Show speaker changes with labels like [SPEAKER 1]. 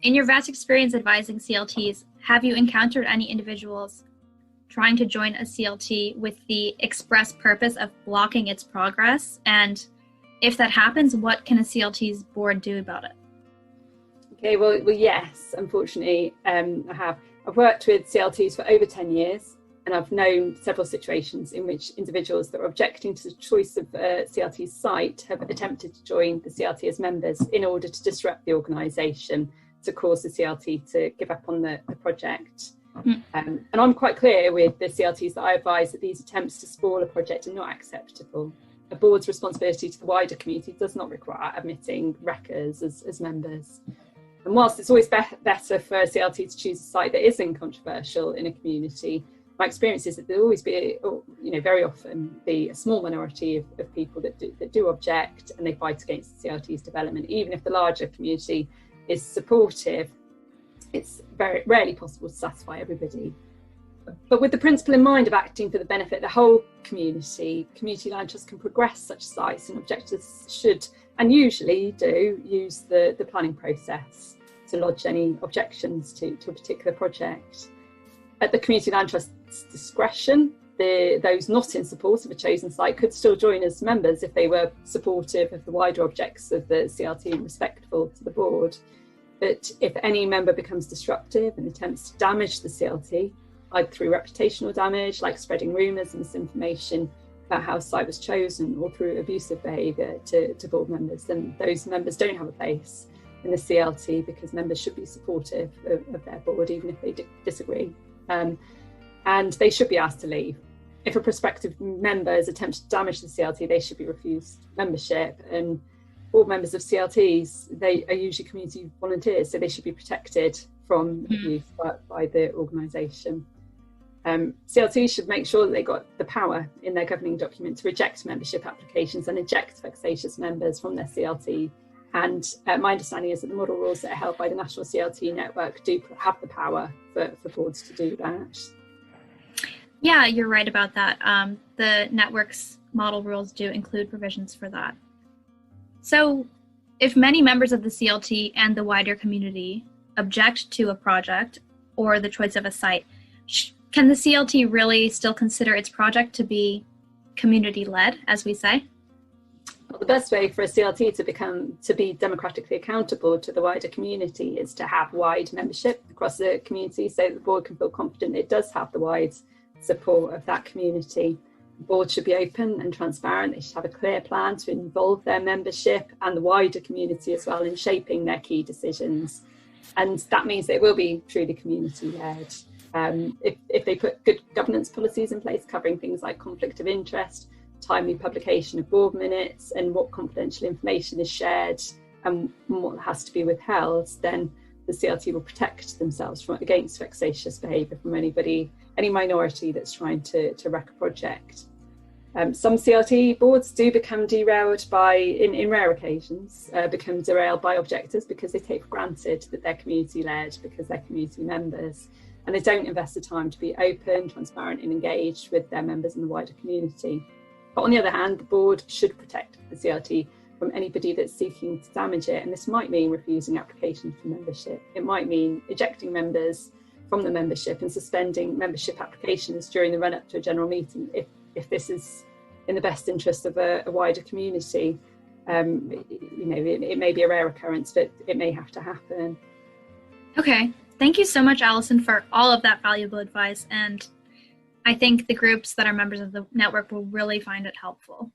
[SPEAKER 1] in your vast experience advising CLTs, have you encountered any individuals trying to join a CLT with the express purpose of blocking its progress? And if that happens, what can a CLT's board do about it?
[SPEAKER 2] Okay, well, yes, unfortunately, I have. I've worked with CLTs for over 10 years, and I've known several situations in which individuals that were objecting to the choice of CLT's site have attempted to join the CLT as members in order to disrupt the organisation, to cause the CLT to give up on the project. And I'm quite clear with the CLTs that I advise that these attempts to spoil a project are not acceptable. A board's responsibility to the wider community does not require admitting wreckers as members. And whilst it's always better for a CLT to choose a site that isn't controversial in a community, my experience is that there'll always be, very often be a small minority of people that do object, and they fight against the CLT's development. Even if the larger community is supportive, it's very rarely possible to satisfy everybody. But with the principle in mind of acting for the benefit of the whole community, community land trusts can progress such sites, and objectors should, and usually do, use the planning process to lodge any objections to a particular project. At the community land trust's discretion, those not in support of a chosen site could still join as members if they were supportive of the wider objects of the CLT and respectful to the board. But if any member becomes disruptive and attempts to damage the CLT, either through reputational damage, like spreading rumours and misinformation about how a site was chosen, or through abusive behaviour to board members, then those members don't have a place in the CLT, because members should be supportive of their board, even if they disagree. And they should be asked to leave. If a prospective member has attempted to damage the CLT, they should be refused membership. And board members of CLTs, they are usually community volunteers, so they should be protected from abuse by the organisation. CLTs should make sure that they got the power in their governing document to reject membership applications and eject vexatious members from their CLT. And my understanding is that the model rules that are held by the National CLT Network do have the power for boards to do that.
[SPEAKER 1] Yeah, you're right about that. The network's model rules do include provisions for that. So if many members of the CLT and the wider community object to a project or the choice of a site, can the CLT really still consider its project to be community-led, as we say?
[SPEAKER 2] Well, the best way for a CLT to be democratically accountable to the wider community is to have wide membership across the community, so that the board can feel confident it does have the wide support of that community. The board should be open and transparent. They should have a clear plan to involve their membership and the wider community as well in shaping their key decisions. And that means that it will be truly community-led. If they put good governance policies in place covering things like conflict of interest, timely publication of board minutes, and what confidential information is shared and what has to be withheld, then the CLT will protect themselves against vexatious behaviour from any minority that's trying to wreck a project. Some CLT boards do become derailed in rare occasions, become derailed by objectors because they take for granted that they're community-led, because they're community members, and they don't invest the time to be open, transparent and engaged with their members in the wider community. But on the other hand, the board should protect the CLT from anybody that's seeking to damage it, and this might mean refusing applications for membership. It might mean ejecting members from the membership and suspending membership applications during the run-up to a general meeting if this is in the best interest of a wider community. It may be a rare occurrence, but it may have to happen.
[SPEAKER 1] Okay, thank you so much, Alison, for all of that valuable advice, and I think the groups that are members of the network will really find it helpful.